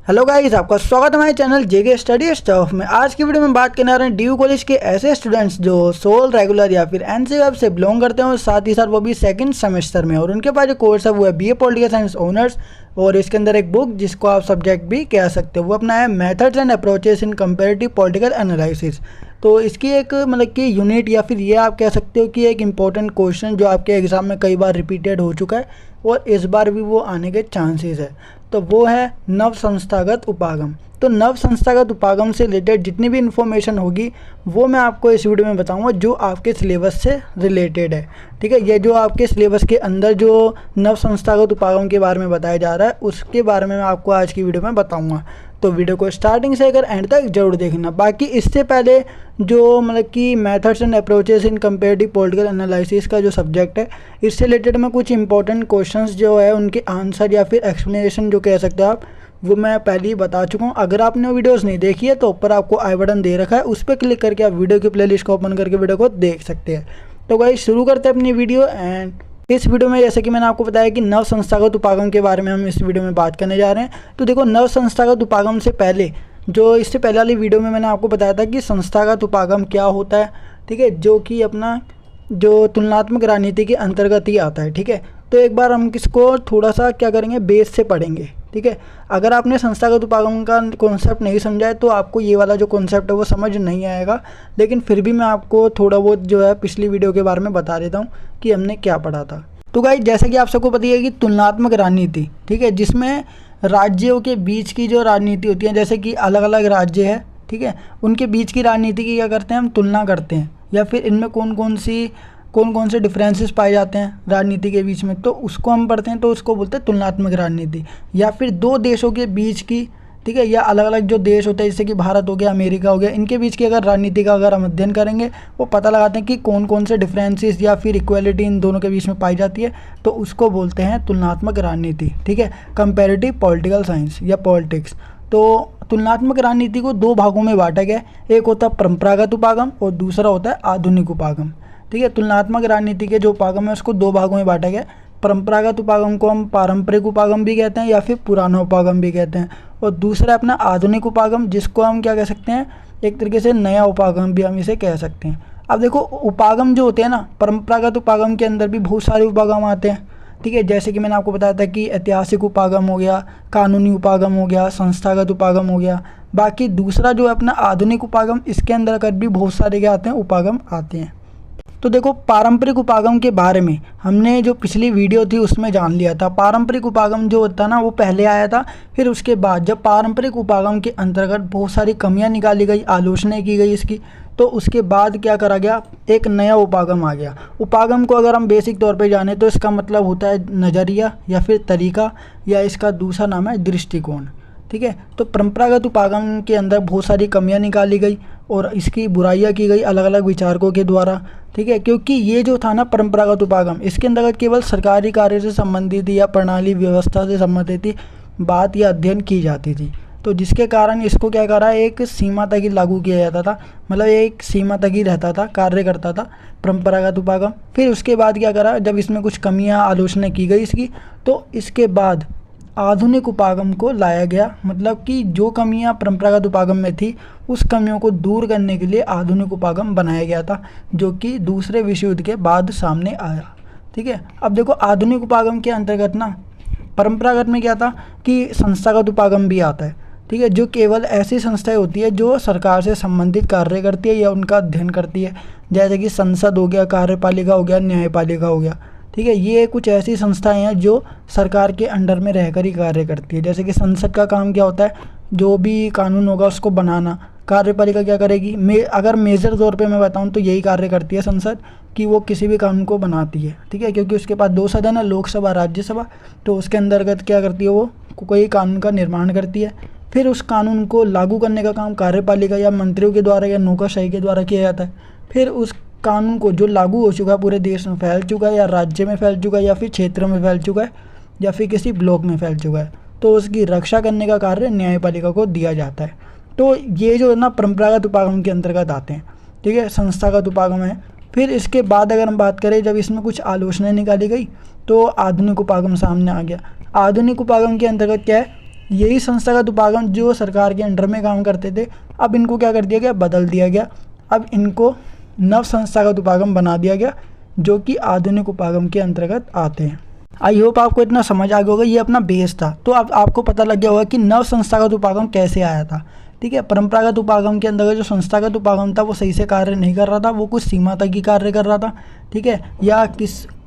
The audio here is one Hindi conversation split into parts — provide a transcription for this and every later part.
हेलो गाइस, आपका स्वागत है हमारे चैनल जेके स्टडी स्टफ में। आज की वीडियो में बात करने आ रहे हैं डीयू कॉलेज के ऐसे स्टूडेंट्स जो सोल रेगुलर या फिर एनसी वेब से बिलोंग करते हैं और साथ ही साथ वो भी सेकंड सेमेस्टर में, और उनके पास जो कोर्स है वो है बीए पॉलिटिकल साइंस ऑनर्स। और इसके अंदर एक बुक जिसको आप सब्जेक्ट भी कह सकते हो, वो अपना है methods and approaches in comparative political analysis. तो इसकी एक मतलब कि यूनिट या फिर ये आप कह सकते हो कि एक इम्पॉर्टेंट क्वेश्चन जो आपके एग्ज़ाम में कई बार रिपीटेड हो चुका है और इस बार भी वो आने के चांसेस है, तो वो है नव संस्थागत उपागम। तो नव संस्थागत उपागम से रिलेटेड जितनी भी इन्फॉर्मेशन होगी वो मैं आपको इस वीडियो में बताऊंगा जो आपके सिलेबस से रिलेटेड है। ठीक है, ये जो आपके सिलेबस के अंदर जो नव संस्थागत उपागम के बारे में बताया जा रहा है उसके बारे में मैं आपको आज की वीडियो में बताऊंगा। तो वीडियो को स्टार्टिंग से अगर एंड तक जरूर देखना। बाकी इससे पहले जो मतलब कि methods and approaches in comparative political analysis का जो सब्जेक्ट है, इससे रिलेटेड मैं कुछ इंपॉर्टेंट क्वेश्चंस जो है उनके आंसर या फिर एक्सप्लेनेशन जो कह सकते हो आप, वो मैं पहले ही बता चुका हूँ। अगर आपने वीडियोस नहीं देखी है तो ऊपर आपको आई बटन दे रखा है, उस पर क्लिक करके आप वीडियो की प्लेलिस्ट को ओपन करके वीडियो को देख सकते हैं। तो गाइस शुरू करते हैं अपनी वीडियो। एंड इस वीडियो में जैसे कि मैंने आपको बताया कि नव संस्थागत उपागम के बारे में हम इस वीडियो में बात करने जा रहे हैं। तो देखो, नव संस्थागत उपागम से पहले जो इससे पहले वाली वीडियो में मैंने आपको बताया था कि संस्थागत उपागम क्या होता है। ठीक है, जो कि अपना जो तुलनात्मक राजनीति के अंतर्गत ही आता है। ठीक है, तो एक बार हम किसको थोड़ा सा क्या करेंगे, बेस से पढ़ेंगे। ठीक है, अगर आपने संस्थागत उपागम का कॉन्सेप्ट नहीं समझा है तो आपको ये वाला जो कॉन्सेप्ट है वो समझ नहीं आएगा, लेकिन फिर भी मैं आपको थोड़ा बहुत जो है पिछली वीडियो के बारे में बता देता हूँ कि हमने क्या पढ़ा था। तो गाइस, जैसे कि आप सबको पता है कि तुलनात्मक राजनीति, ठीक है, जिसमें राज्यों के बीच की जो राजनीति होती है, जैसे कि अलग अलग राज्य है, ठीक है, उनके बीच की राजनीति की क्या करते हैं हम, तुलना करते हैं, या फिर इनमें कौन कौन से डिफरेंसेस पाए जाते हैं राजनीति के बीच में, तो उसको हम पढ़ते हैं, तो उसको बोलते हैं तुलनात्मक राजनीति। या फिर दो देशों के बीच की, ठीक है, या अलग अलग जो देश होते हैं जैसे कि भारत हो गया, अमेरिका हो गया, इनके बीच की अगर राजनीति का अगर हम अध्ययन करेंगे वो पता लगाते हैं कि कौन कौन से डिफरेंसेस या फिर इक्वलिटी इन दोनों के बीच में पाई जाती है, तो उसको बोलते हैं तुलनात्मक राजनीति। ठीक है, कंपेरेटिव पॉलिटिकल साइंस या पॉलिटिक्स। तो तुलनात्मक राजनीति को दो भागों में बांटा गया, एक होता है परंपरागत उपागम और दूसरा होता है आधुनिक उपागम। ठीक है, तुलनात्मक राजनीति के जो उपागम है उसको दो भागों में बांटा गया। परंपरागत उपागम को हम पारंपरिक उपागम भी कहते हैं या फिर पुराना उपागम भी कहते हैं, और दूसरा अपना आधुनिक उपागम जिसको हम क्या कह सकते हैं, एक तरीके से नया उपागम भी हम इसे कह सकते हैं। अब देखो, उपागम जो होते हैं ना, परंपरागत उपागम के अंदर भी बहुत सारे उपागम आते हैं। ठीक है, जैसे कि मैंने आपको बताया था कि ऐतिहासिक उपागम हो गया, कानूनी उपागम हो गया, संस्थागत उपागम हो गया। बाकी दूसरा जो है अपना आधुनिक उपागम, इसके अंदर कर भी बहुत सारे क्या आते हैं, उपागम आते हैं। तो देखो, पारंपरिक उपागम के बारे में हमने जो पिछली वीडियो थी उसमें जान लिया था। पारंपरिक उपागम जो होता है ना वो पहले आया था, फिर उसके बाद जब पारंपरिक उपागम के अंतर्गत बहुत सारी कमियां निकाली गई, आलोचना की गई इसकी, तो उसके बाद क्या करा गया, एक नया उपागम आ गया। उपागम को अगर हम बेसिक तौर पे जाने तो इसका मतलब होता है नज़रिया या फिर तरीका, या इसका दूसरा नाम है दृष्टिकोण। ठीक है, तो परंपरागत उपागम के अंदर बहुत सारी कमियां निकाली गई और इसकी बुराइयां की गई अलग अलग विचारकों के द्वारा। ठीक है, क्योंकि ये जो था ना परंपरागत उपागम, इसके अंतर्गत केवल सरकारी कार्य से संबंधित या प्रणाली व्यवस्था से संबंधित ही बात या अध्ययन की जाती थी, तो जिसके कारण इसको क्या करा, एक सीमा तक ही लागू किया जाता था, मतलब एक सीमा तक ही रहता था, कार्य करता था परंपरागत उपागम। फिर उसके बाद क्या करा, जब इसमें कुछ कमियां आलोचना की गई इसकी, तो इसके बाद आधुनिक उपागम को लाया गया। मतलब कि जो कमियां परंपरागत उपागम में थी उस कमियों को दूर करने के लिए आधुनिक उपागम बनाया गया था, जो कि दूसरे विश्व युद्ध के बाद सामने आया। ठीक है, अब देखो, आधुनिक उपागम के अंतर्गत ना परंपरागत में क्या था कि संस्थागत उपागम भी आता है। ठीक है, जो केवल ऐसी संस्थाएं होती है जो सरकार से संबंधित कार्य करती है या उनका अध्ययन करती है, जैसे कि संसद हो गया, कार्यपालिका हो गया, न्यायपालिका हो गया। ठीक है, ये कुछ ऐसी संस्थाएं हैं जो सरकार के अंडर में रहकर ही कार्य करती है। जैसे कि संसद का काम क्या होता है, जो भी कानून होगा उसको बनाना। कार्यपालिका क्या करेगी, अगर मेजर तौर पे मैं बताऊं तो यही कार्य करती है संसद, कि वो किसी भी कानून को बनाती है। ठीक है, क्योंकि उसके पास दो सदन है, लोकसभा, राज्यसभा, तो उसके अंतर्गत क्या करती है, वो कोई कानून का निर्माण करती है। फिर उस कानून को लागू करने का काम कार्यपालिका या मंत्रियों के द्वारा या नौकरशाही के द्वारा किया जाता है। फिर उस कानून को जो लागू हो चुका है, पूरे देश में फैल चुका है, या राज्य में फैल चुका है, या फिर क्षेत्रों में फैल चुका है, या फिर किसी ब्लॉक में फैल चुका है, तो उसकी रक्षा करने का कार्य न्यायपालिका को दिया जाता है। तो ये जो है ना परंपरागत उपागम के अंतर्गत आते हैं। ठीक है, संस्थागत उपागम है। फिर इसके बाद अगर हम बात करें, जब इसमें कुछ आलोचना निकाली गई तो आधुनिक उपागम सामने आ गया। आधुनिक उपागम के अंतर्गत क्या है, यही संस्थागत उपागम जो सरकार के अंडर में काम करते थे, अब इनको क्या कर दिया गया, बदल दिया गया। अब इनको नव संस्थागत उपागम बना दिया गया जो कि आधुनिक उपागम के अंतर्गत आते हैं। आई होप आपको इतना समझ आ गया होगा, ये अपना बेस था। तो अब आपको पता लग गया होगा कि नव संस्थागत उपागम कैसे आया था। ठीक है, परंपरागत उपागम के अंदर जो संस्थागत उपागम था वो सही से कार्य नहीं कर रहा था, वो कुछ सीमा तक ही कार्य कर रहा था। ठीक है, या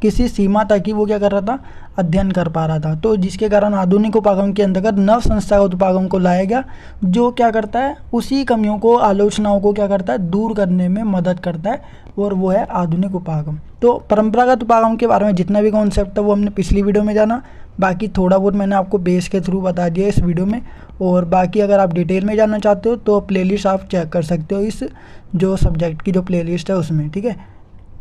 किसी सीमा तक ही वो क्या कर रहा था, अध्ययन कर पा रहा था। तो जिसके कारण आधुनिक उपागम के अंतर्गत नव संस्थागत उपागम को लाया गया जो क्या करता है, उसी कमियों को, आलोचनाओं को क्या करता है, दूर करने में मदद करता है, और वो है आधुनिक उपागम। तो परंपरागत उपागम के बारे में जितना भी कॉन्सेप्ट था वो हमने पिछली वीडियो में जाना, बाकी थोड़ा बहुत मैंने आपको बेस के थ्रू बता दिया इस वीडियो में। और बाकी अगर आप डिटेल में जानना चाहते हो तो प्लेलिस्ट आप चेक कर सकते हो, इस जो सब्जेक्ट की जो प्लेलिस्ट है उसमें। ठीक है,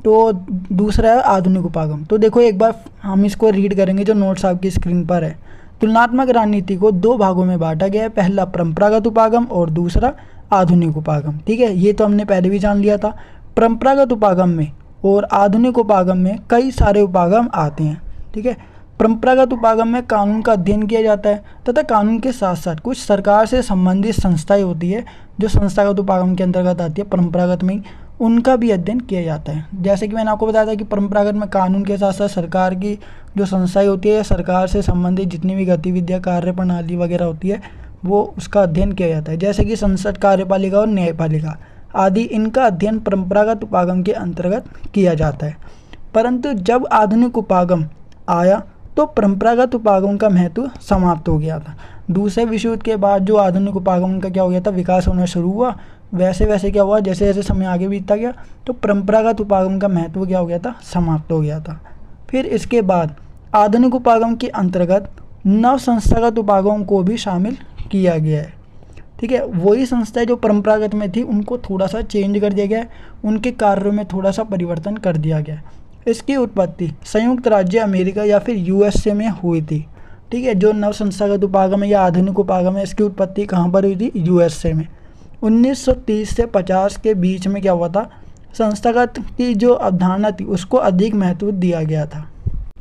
तो दूसरा है आधुनिक उपागम। तो देखो एक बार हम इसको रीड करेंगे जो नोट्स आपकी स्क्रीन पर है। तुलनात्मक रणनीति को दो भागों में बांटा गया है, पहला परंपरागत उपागम और दूसरा आधुनिक उपागम। ठीक है, ये तो हमने पहले भी जान लिया था। परंपरागत उपागम में और आधुनिक उपागम में कई सारे उपागम आते हैं। ठीक है, परंपरागत उपागम में कानून का अध्ययन किया जाता है तथा कानून के साथ साथ कुछ सरकार से संबंधित संस्थाएं होती है जो संस्थागत उपागम के अंतर्गत आती है, परंपरागत में उनका भी अध्ययन किया जाता है। जैसे कि मैंने आपको बताया था कि परंपरागत में कानून के साथ साथ सरकार की जो संस्थाएं होती है, सरकार से संबंधित जितनी भी गतिविधियाँ, कार्य प्रणाली वगैरह होती है, वो उसका अध्ययन किया जाता है। जैसे कि संसद, कार्यपालिका और न्यायपालिका आदि, इनका अध्ययन परंपरागत उपागम के अंतर्गत किया जाता है। परंतु जब आधुनिक उपागम आया तो परंपरागत उपागम का महत्व समाप्त हो गया था। दूसरे विश्व युद्ध के बाद जो आधुनिक उपागम का क्या हो गया था, विकास होना शुरू हुआ। वैसे वैसे क्या हुआ, जैसे जैसे समय आगे बीतता गया तो परंपरागत उपागम का महत्व क्या हो गया था, समाप्त हो गया था। फिर इसके बाद आधुनिक उपागम के अंतर्गत नव संस्थागत उपागम को भी शामिल किया गया है। ठीक है, वही संस्थाएं जो परंपरागत में थी उनको थोड़ा सा चेंज कर दिया गया है, उनके कार्यों में थोड़ा सा परिवर्तन कर दिया गया है। इसकी उत्पत्ति संयुक्त राज्य अमेरिका या फिर यूएसए में हुई थी। ठीक है, जो नव संस्थागत उपागम है या आधुनिक उपागम है, इसकी उत्पत्ति कहाँ पर हुई थी, यूएसए में। 1930 से 50 के बीच में क्या हुआ था, संस्थागत की जो अवधारणा थी उसको अधिक महत्व दिया गया था।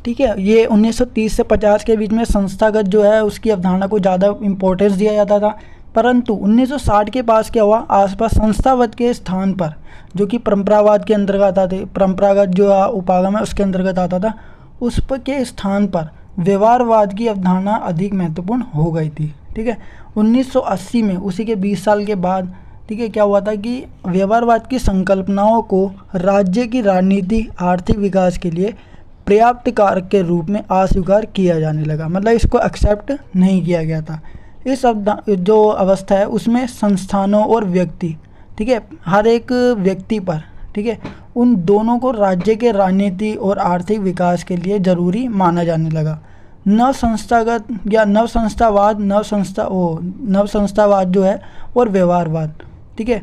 ठीक है, ये 1930 से 50 के बीच में संस्थागत जो है उसकी अवधारणा को ज़्यादा इम्पोर्टेंस दिया जाता था। परंतु 1960 के पास क्या हुआ, आसपास संस्थागत के स्थान पर जो कि परंपरावाद के अंतर्गत आते, परंपरागत जो उपागम है उसके अंतर्गत आता था, उस पर के स्थान पर व्यवहारवाद की अवधारणा अधिक महत्वपूर्ण हो गई थी। ठीक है, 1980 में, उसी के 20 साल के बाद, ठीक है, क्या हुआ था कि व्यवहारवाद की संकल्पनाओं को राज्य की राजनीति, आर्थिक विकास के लिए पर्याप्त कारक के रूप में अस्वीकार किया जाने लगा। मतलब इसको एक्सेप्ट नहीं किया गया था। इस जो अवस्था है उसमें संस्थानों और व्यक्ति, ठीक है, हर एक व्यक्ति पर, ठीक है, उन दोनों को राज्य के राजनीति और आर्थिक विकास के लिए ज़रूरी माना जाने लगा। नव संस्थागत या नव संस्थावाद जो है और व्यवहारवाद, ठीक है,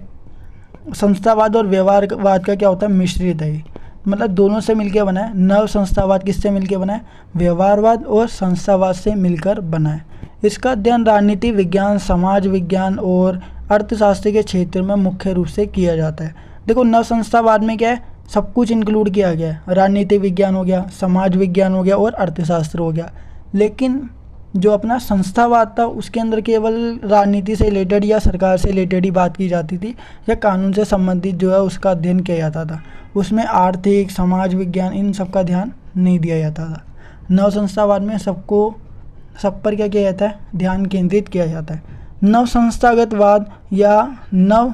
संस्थावाद और व्यवहारवाद का क्या होता है, मिश्रित है। मतलब दोनों से मिलकर बना है। नव संस्थावाद किससे मिलकर बना है, व्यवहारवाद और संस्थावाद से मिलकर बना है। इसका अध्ययन राजनीति विज्ञान, समाज विज्ञान और अर्थशास्त्र के क्षेत्र में मुख्य रूप से किया जाता है। देखो नव संस्थावाद में क्या है, सब कुछ इंक्लूड किया गया है, राजनीति विज्ञान हो गया, समाज विज्ञान हो गया और अर्थशास्त्र हो गया। लेकिन जो अपना संस्थावाद था उसके अंदर केवल राजनीति से रिलेटेड या सरकार से रिलेटेड ही बात की जाती थी, या कानून से संबंधित जो है उसका अध्ययन किया जाता था। उसमें आर्थिक, समाज विज्ञान, इन सब का ध्यान नहीं दिया जाता था। नव संस्थावाद में सब पर क्या किया जाता है, ध्यान केंद्रित किया जाता है। नव संस्थागतवाद या नव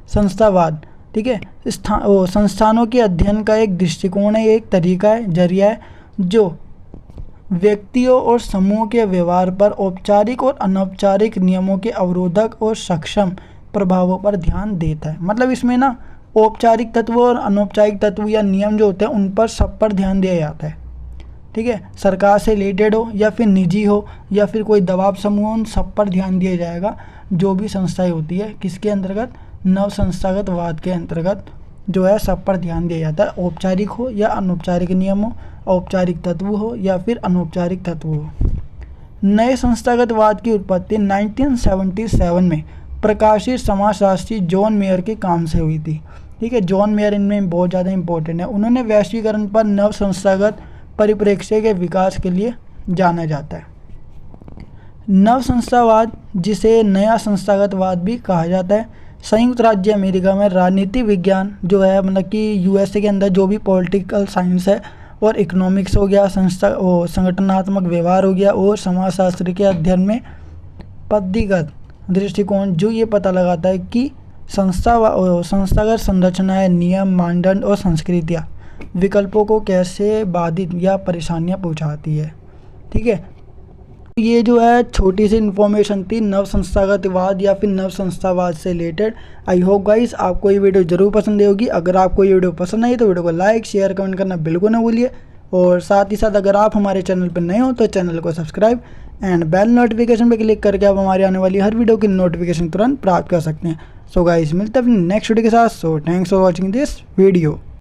संस्थावाद, ठीक है, संस्थानों के अध्ययन का एक दृष्टिकोण है, एक तरीका है, जरिया है, जो व्यक्तियों और समूह के व्यवहार पर औपचारिक और अनौपचारिक नियमों के अवरोधक और सक्षम प्रभावों पर ध्यान देता है। मतलब इसमें ना औपचारिक तत्व और अनौपचारिक तत्व या नियम जो होते हैं उन पर सब पर ध्यान दिया जाता है। ठीक है, सरकार से रिलेटेड हो या फिर निजी हो या फिर कोई दबाव समूह हो, उन सब पर ध्यान दिया जाएगा। जो भी संस्थाएं होती है किसके अंतर्गत, नव संस्थागतवाद के अंतर्गत जो है सब पर ध्यान दिया जाता है। औपचारिक हो या अनौपचारिक नियम हो, औपचारिक तत्व हो या फिर अनौपचारिक तत्व हो। नए संस्थागतवाद की उत्पत्ति 1977 में प्रकाशित समाजशास्त्री जॉन मेयर के काम से हुई थी। ठीक है, जॉन मेयर इनमें बहुत ज़्यादा इंपॉर्टेंट है। उन्होंने वैश्वीकरण पर नव संस्थागत परिप्रेक्ष्य के विकास के लिए जाना जाता है। नव संस्थावाद, जिसे नया संस्थागतवाद भी कहा जाता है। संयुक्त राज्य अमेरिका में राजनीति विज्ञान जो है, मतलब कि यूएसए के अंदर जो भी पॉलिटिकल साइंस है और इकोनॉमिक्स हो गया, संगठनात्मक व्यवहार हो गया और समाजशास्त्र के अध्ययन में पद्धतिगत दृष्टिकोण जो ये पता लगाता है कि संस्थागत संरचनाएं, नियम, मानदंड और संस्कृतियाँ विकल्पों को कैसे बाधित या परेशानियाँ पहुँचाती है। ठीक है, ये जो है छोटी सी इन्फॉर्मेशन थी नव संस्थागतवाद या फिर नव संस्थावाद से रिलेटेड। आई होप गाइस आपको ये वीडियो जरूर पसंद आई होगी। अगर आपको ये वीडियो पसंद आई तो वीडियो को लाइक, शेयर, कमेंट करना बिल्कुल ना भूलिए। और साथ ही साथ अगर आप हमारे चैनल पर नए हो तो चैनल को सब्सक्राइब एंड बेल नोटिफिकेशन पर क्लिक करके आप हमारी आने वाली हर वीडियो की नोटिफिकेशन तुरंत प्राप्त कर सकते हैं। सो गाइस मिलते हैं अपने नेक्स्ट वीडियो के साथ। So thanks for watching this video.